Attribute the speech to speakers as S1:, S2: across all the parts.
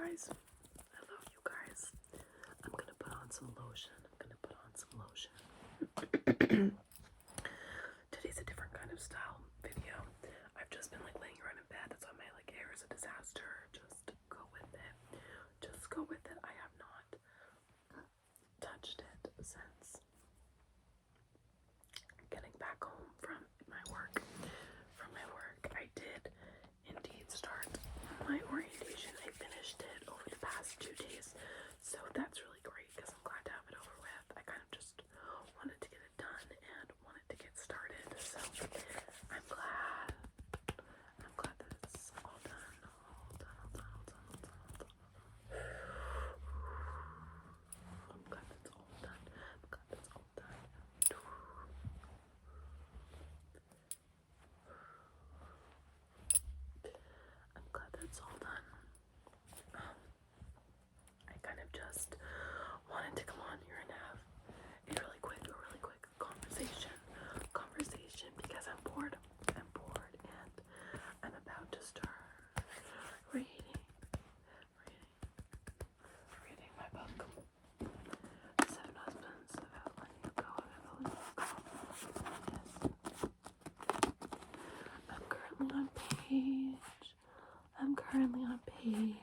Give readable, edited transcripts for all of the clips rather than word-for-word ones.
S1: guys. I love you guys. I'm gonna put on some lotion. Today's a different kind of style video. I've just been like laying around in bed. That's why my like hair is a disaster. Just go with it. I have not touched it since getting back home from my work. I did indeed start my orientation. I finished it over the past 2 days, so that's really great because I'm glad to have it over with. I kind of just wanted to get it done and wanted to get started, so I'm glad that it's all done. I'm glad that's all done. I kind of just wanted to come on here and have a really quick conversation because I'm bored and I'm about to start reading my book, Seven Husbands of Evelyn Hugo. I'm currently on page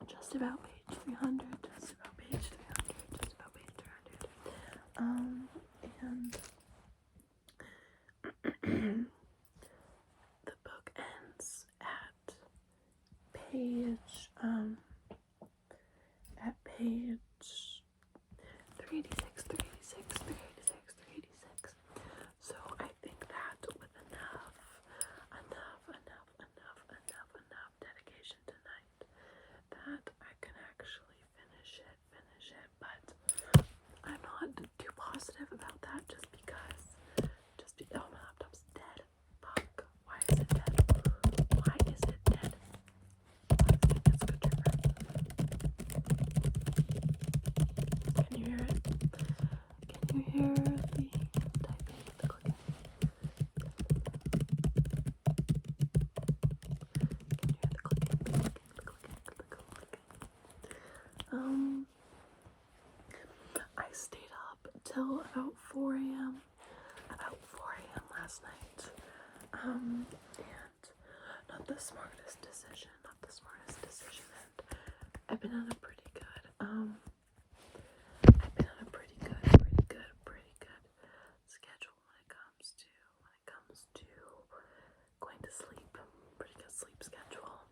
S1: just about page 300. And the book ends at page 386. So I think that with enough dedication tonight, that I can actually finish it, but I'm not too positive about that just because oh, my laptop's dead. Fuck. Why is it dead? That's good trigger. Can you hear it? Can you hear the typing, the clicking? I stayed up till about 4 a.m. Last night. And not the smartest decision. And I've been on a pretty good schedule when it comes to going to sleep. Pretty good sleep schedule.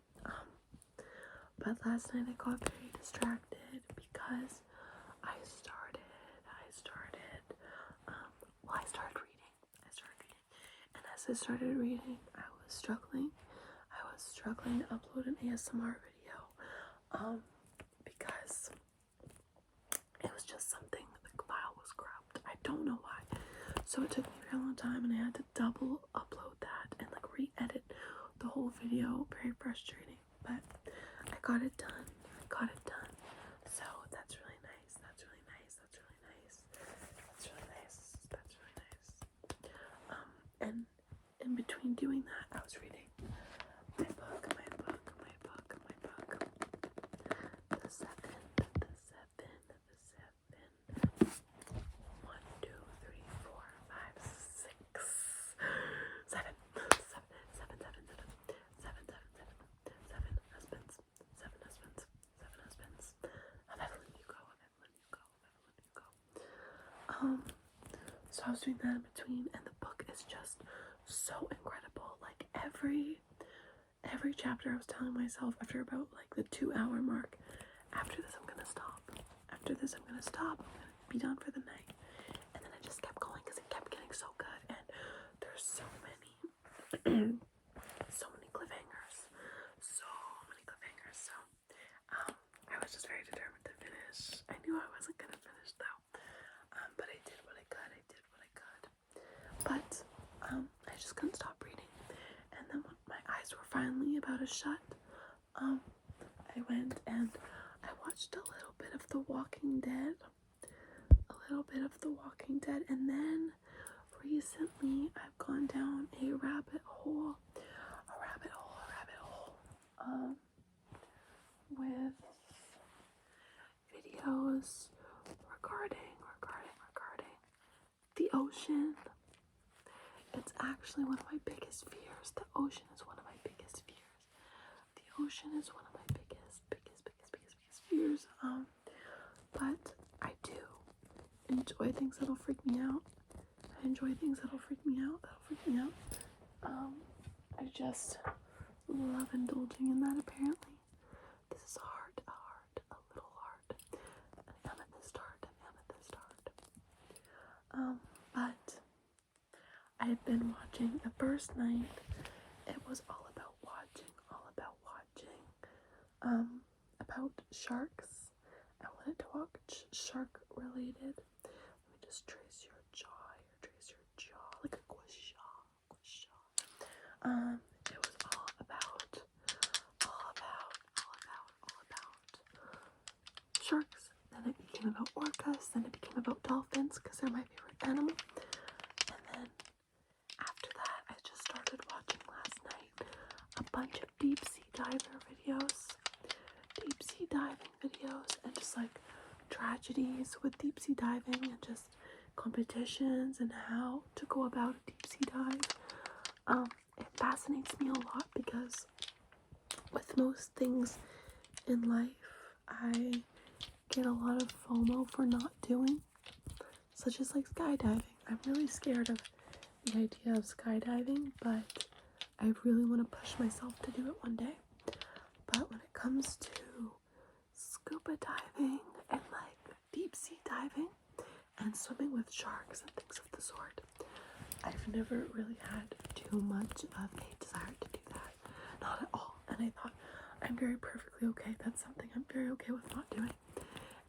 S1: But last night I got very distracted because I started reading. And as I started reading, I was struggling to upload an ASMR video. Because it was just something, the file was corrupt. I don't know why. So it took me a very long time and I had to double upload that and like re-edit the whole video. Very frustrating. But I got it done. So that's really nice. And in between doing that, I was reading my book. The seven. 1, 2, 3, 4, 5, 6, 7 husbands of Evelyn Hugo. So I was doing that in between, and the book is just so incredible. Like every chapter, I was telling myself after about like the 2-hour mark, after this I'm gonna stop. I'm gonna be done for the night. And then I just kept going because it kept getting so good, and there's so many cliffhangers. So I was just very determined to finish. I knew I wasn't gonna finish though. But I did what I could. But I just couldn't stop reading. And then when my eyes were finally about to shut, I went and I watched a little bit of The Walking Dead. And then recently I've gone down a rabbit hole videos regarding the ocean. It's actually one of my biggest fears. The ocean is one of my biggest fears. The ocean is one of my biggest fears. But I do enjoy things that'll freak me out. I enjoy things that'll freak me out. I just love indulging in that, apparently. This is a little hard. An amethyst heart. But I've been watching the first night. It was all about watching, about sharks. I wanted to watch shark related. Let me just trace your jaw, like a gusha. It was all about sharks. Then it became about orcas. Then it became about dolphins because they're my favorite animal. And then after that, I just started watching last night a bunch of deep sea diving videos, and just like tragedies with deep sea diving and just competitions and how to go about a deep sea dive. It fascinates me a lot because with most things in life, I get a lot of FOMO for not doing, such as like skydiving. I'm really scared of the idea of skydiving, but I really want to push myself to do it one day. But when it comes to scuba diving and like deep sea diving and swimming with sharks and things of the sort, I've never really had too much of a desire to do that. Not at all. And I thought, I'm very perfectly okay. That's something I'm very okay with not doing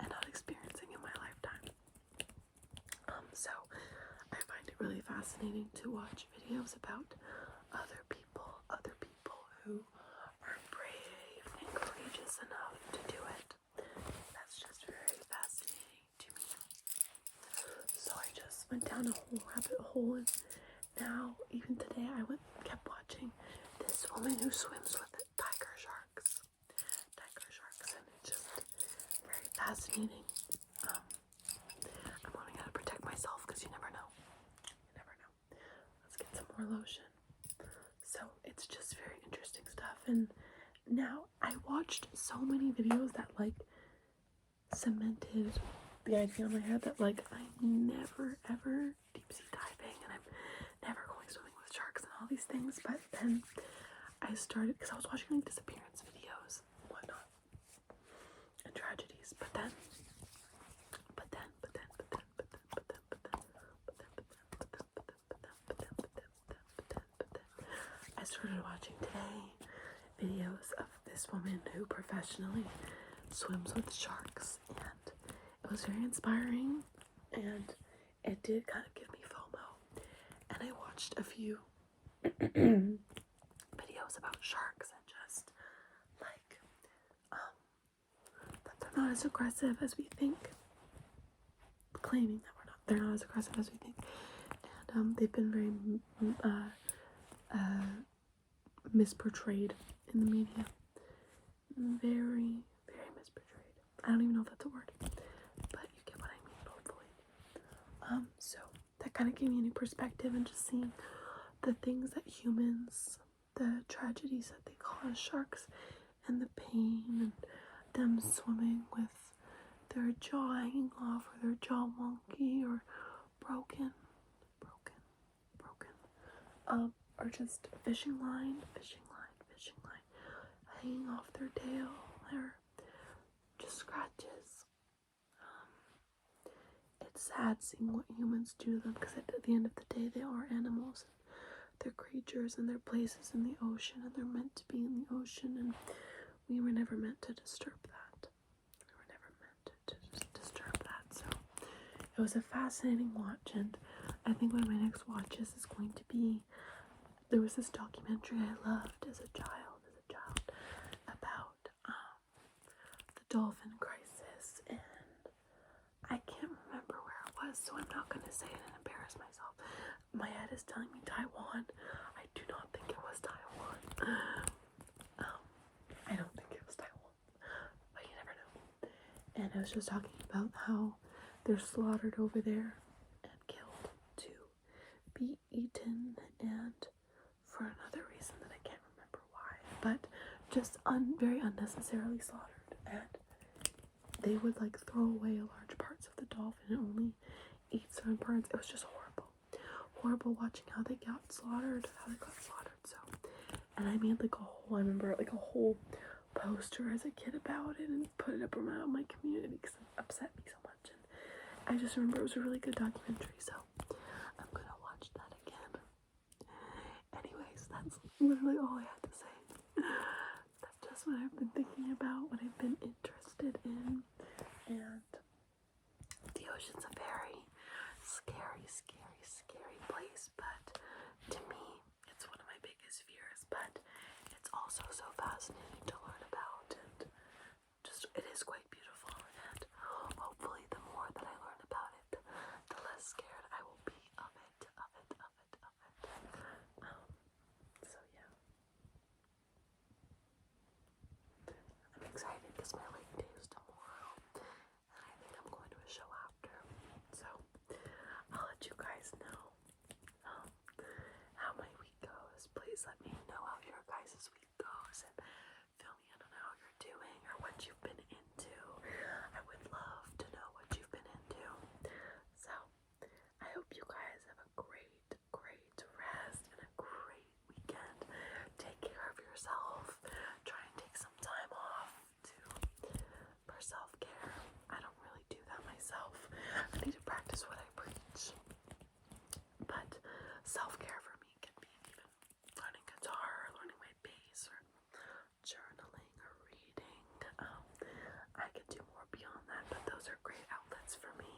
S1: and not experiencing in my lifetime. So I find it really fascinating to watch videos about other people who are brave and courageous enough to do it. That's just very fascinating to me. So I just went down a whole rabbit hole, and now even today I kept watching this woman who swims with tiger sharks, and it's just very fascinating. I'm learning how to protect myself because you never know. Let's get some more lotion. So it's just very interesting stuff. And now I watched so many videos that like cemented the idea in my head that like I'm never ever deep sea diving and I'm never going swimming with sharks and all these things. But then I started, because I was watching like disappearance videos and whatnot and tragedies, but then I started watching today videos of this woman who professionally swims with sharks, and it was very inspiring, and it did kind of give me FOMO. And I watched a few videos about sharks and just like that they're not as aggressive as we think, claiming that they're not as aggressive as we think, and they've been very misportrayed in the media. Very misportrayed. I don't even know if that's a word, but you get what I mean, hopefully. So that kind of gave me a new perspective, and just seeing the things that humans, the tragedies that they cause sharks, and the pain, and them swimming with their jaw hanging off, or their jaw wonky, or broken, or just fishing line hanging off their tail, or just scratches. It's sad seeing what humans do to them, because at the end of the day, they are animals. They're creatures, and they're places in the ocean, and they're meant to be in the ocean, and we were never meant to disturb that. So it was a fascinating watch, and I think one of my next watches is going to be, there was this documentary I loved as a child about the dolphin crisis, and I can't remember where it was, so I'm not going to say it and embarrass myself. My head is telling me Taiwan. I do not think it was Taiwan. I don't think it was Taiwan, but you never know. and I was just talking about how they're slaughtered over there and killed to be eaten, and for another reason that I can't remember why, but just very unnecessarily slaughtered. And they would like throw away large parts of the dolphin and only eat certain parts. It was just horrible watching how they got slaughtered. So, and I made like I remember like a whole poster as a kid about it and put it up around my community because it upset me so much. And I just remember it was a really good documentary, so I'm gonna watch that again. Anyways, that's literally all I had to say. That's just what I've been thinking about, what I've been interested in, and the ocean's a very scary place, but to me, it's one of my biggest fears, but it's also so fascinating to learn about, and just, it is quite beautiful, and hopefully the more that I learn about it, the less scared I will be of it. So yeah. I'm excited because my lake day is tomorrow, and I think I'm going to a show after, so I'll let you guys know how my week goes. Please let me know how your guys' week goes, and fill me in on how you're doing or what you've been into. I would love to know what you've been into. So I hope you guys have a great rest and a great weekend. Take care of yourself. Try and take some time off for self-care. I don't really do that myself. I need to practice what I preach. But self-care for me can be even learning guitar, or learning my bass, or journaling, or reading. I could do more beyond that, but those are great outlets for me.